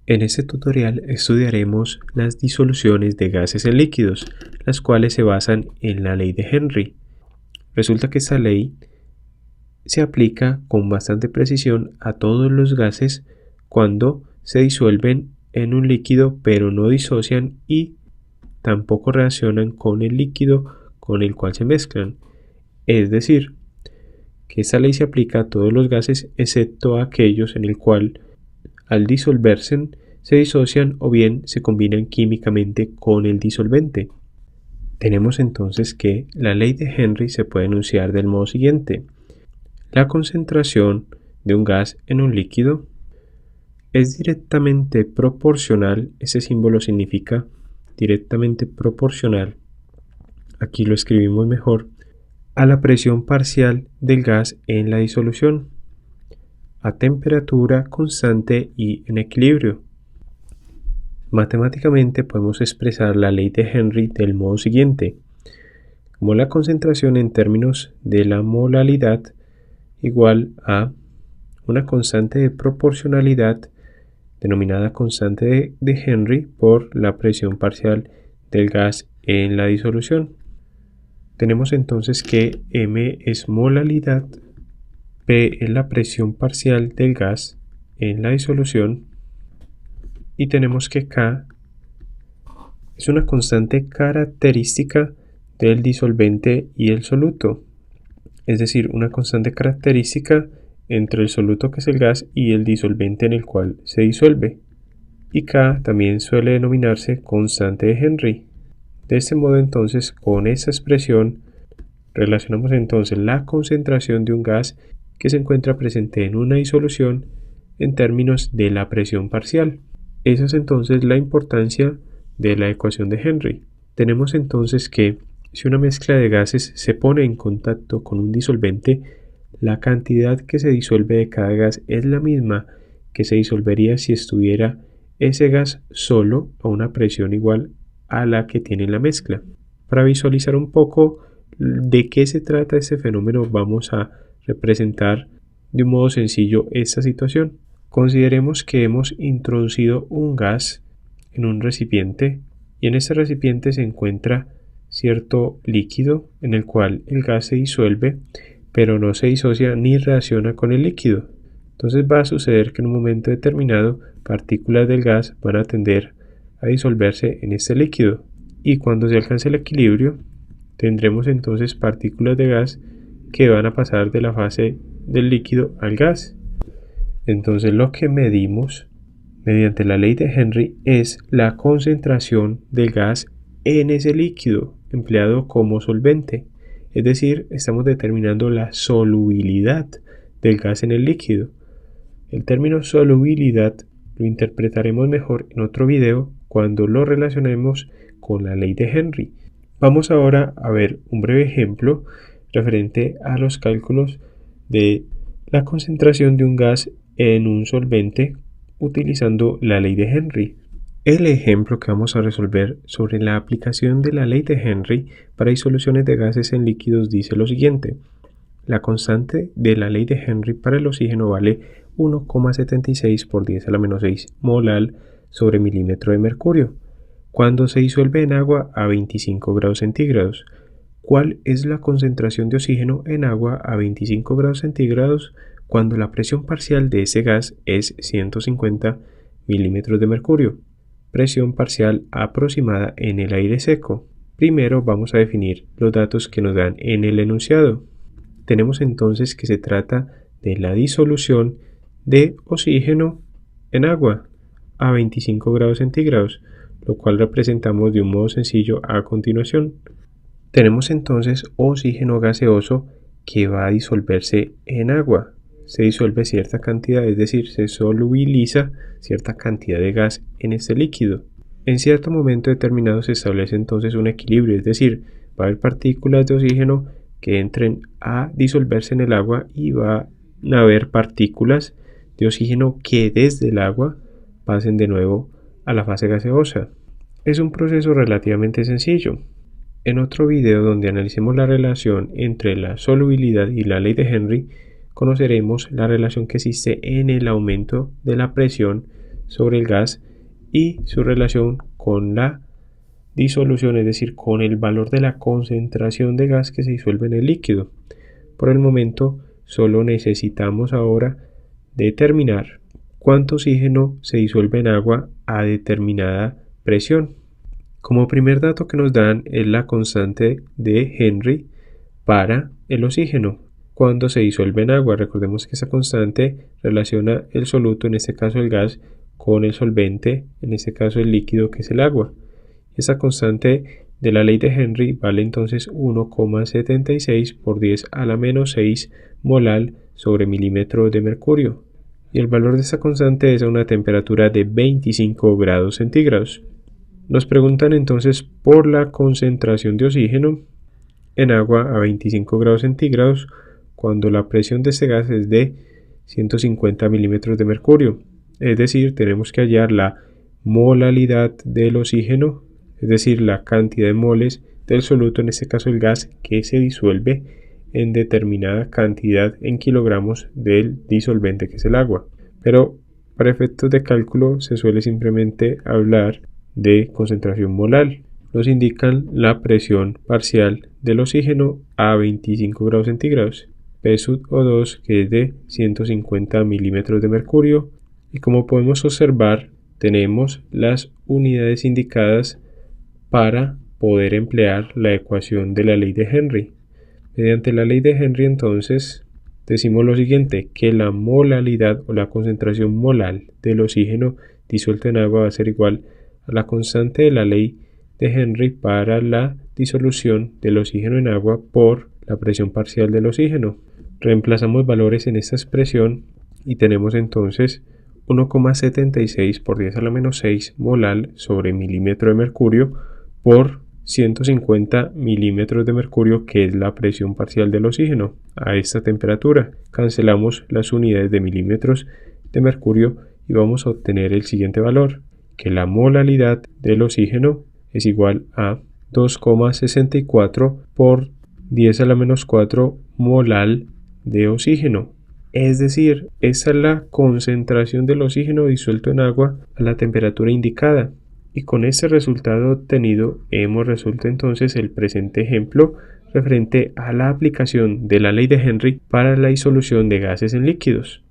En este tutorial estudiaremos las disoluciones de gases en líquidos, las cuales se basan en la ley de Henry. Resulta que esta ley se aplica con bastante precisión a todos los gases cuando se disuelven en un líquido pero no disocian y tampoco reaccionan con el líquido con el cual se mezclan. Es decir, que esta ley se aplica a todos los gases excepto a aquellos en el cual al disolverse se disocian o bien se combinan químicamente con el disolvente. Tenemos entonces que la ley de Henry se puede enunciar del modo siguiente. La concentración de un gas en un líquido es directamente proporcional, ese símbolo significa directamente proporcional, aquí lo escribimos mejor, a la presión parcial del gas en la disolución, a temperatura constante y en equilibrio. Matemáticamente podemos expresar la ley de Henry del modo siguiente, como la concentración en términos de la molalidad igual a una constante de proporcionalidad denominada constante de Henry por la presión parcial del gas en la disolución. Tenemos entonces que M es molalidad, P es la presión parcial del gas en la disolución y tenemos que K es una constante característica del disolvente y el soluto, es decir, una constante característica entre el soluto que es el gas y el disolvente en el cual se disuelve. Y K también suele denominarse constante de Henry. De este modo entonces con esa expresión relacionamos entonces la concentración de un gas que se encuentra presente en una disolución en términos de la presión parcial. Esa es entonces la importancia de la ecuación de Henry. Tenemos entonces que si una mezcla de gases se pone en contacto con un disolvente, la cantidad que se disuelve de cada gas es la misma que se disolvería si estuviera ese gas solo a una presión igual a la que tiene la mezcla. Para visualizar un poco de qué se trata este fenómeno, vamos a representar de un modo sencillo esta situación. Consideremos que hemos introducido un gas en un recipiente y en este recipiente se encuentra cierto líquido en el cual el gas se disuelve pero no se disocia ni reacciona con el líquido. Entonces va a suceder que en un momento determinado partículas del gas van a tender a disolverse en este líquido y cuando se alcance el equilibrio tendremos entonces partículas de gas que van a pasar de la fase del líquido al gas. Entonces lo que medimos mediante la ley de Henry es la concentración del gas en ese líquido empleado como solvente. Es decir, estamos determinando la solubilidad del gas en el líquido. El término solubilidad lo interpretaremos mejor en otro video cuando lo relacionemos con la ley de Henry. Vamos ahora a ver un breve ejemplo referente a los cálculos de la concentración de un gas en un solvente utilizando la ley de Henry. El ejemplo que vamos a resolver sobre la aplicación de la ley de Henry para disoluciones de gases en líquidos dice lo siguiente. La constante de la ley de Henry para el oxígeno vale 1,76 por 10 a la menos 6 molal sobre milímetro de mercurio, cuando se disuelve en agua a 25 grados centígrados. ¿Cuál es la concentración de oxígeno en agua a 25 grados centígrados cuando la presión parcial de ese gas es 150 milímetros de mercurio? Presión parcial aproximada en el aire seco. Primero vamos a definir los datos que nos dan en el enunciado. Tenemos entonces que se trata de la disolución de oxígeno en agua a 25 grados centígrados, lo cual representamos de un modo sencillo a continuación. Tenemos entonces oxígeno gaseoso que va a disolverse en agua. Se disuelve cierta cantidad, es decir, se solubiliza cierta cantidad de gas en este líquido. En cierto momento determinado se establece entonces un equilibrio, es decir, va a haber partículas de oxígeno que entren a disolverse en el agua y va a haber partículas de oxígeno que desde el agua pasen de nuevo a la fase gaseosa. Es un proceso relativamente sencillo. En otro video donde analicemos la relación entre la solubilidad y la ley de Henry, conoceremos la relación que existe en el aumento de la presión sobre el gas y su relación con la disolución, es decir, con el valor de la concentración de gas que se disuelve en el líquido. Por el momento, solo necesitamos ahora determinar cuánto oxígeno se disuelve en agua a determinada presión. Como primer dato que nos dan es la constante de Henry para el oxígeno cuando se disuelve en agua. Recordemos que esa constante relaciona el soluto, en este caso el gas, con el solvente, en este caso el líquido que es el agua. Esa constante de la ley de Henry vale entonces 1,76 por 10 a la menos 6 molal sobre milímetro de mercurio. Y el valor de esta constante es a una temperatura de 25 grados centígrados. Nos preguntan entonces por la concentración de oxígeno en agua a 25 grados centígrados cuando la presión de este gas es de 150 milímetros de mercurio. Es decir, tenemos que hallar la molalidad del oxígeno, es decir, la cantidad de moles del soluto, en este caso el gas, que se disuelve en determinada cantidad en kilogramos del disolvente que es el agua. Pero para efectos de cálculo se suele simplemente hablar de concentración molar. Nos indican la presión parcial del oxígeno a 25 grados centígrados, P sub O2, que es de 150 milímetros de mercurio, y como podemos observar tenemos las unidades indicadas para poder emplear la ecuación de la ley de Henry. Mediante la ley de Henry entonces decimos lo siguiente, que la molalidad o la concentración molar del oxígeno disuelto en agua va a ser igual a la constante de la ley de Henry para la disolución del oxígeno en agua por la presión parcial del oxígeno. Reemplazamos valores en esta expresión y tenemos entonces 1,76 por 10 a la menos 6 molal sobre milímetro de mercurio por 150 milímetros de mercurio, que es la presión parcial del oxígeno a esta temperatura. Cancelamos las unidades de milímetros de mercurio y vamos a obtener el siguiente valor, que la molalidad del oxígeno es igual a 2,64 por 10 a la menos 4 molal de oxígeno. Es decir, esa es la concentración del oxígeno disuelto en agua a la temperatura indicada. Y con este resultado obtenido hemos resuelto entonces el presente ejemplo referente a la aplicación de la ley de Henry para la disolución de gases en líquidos.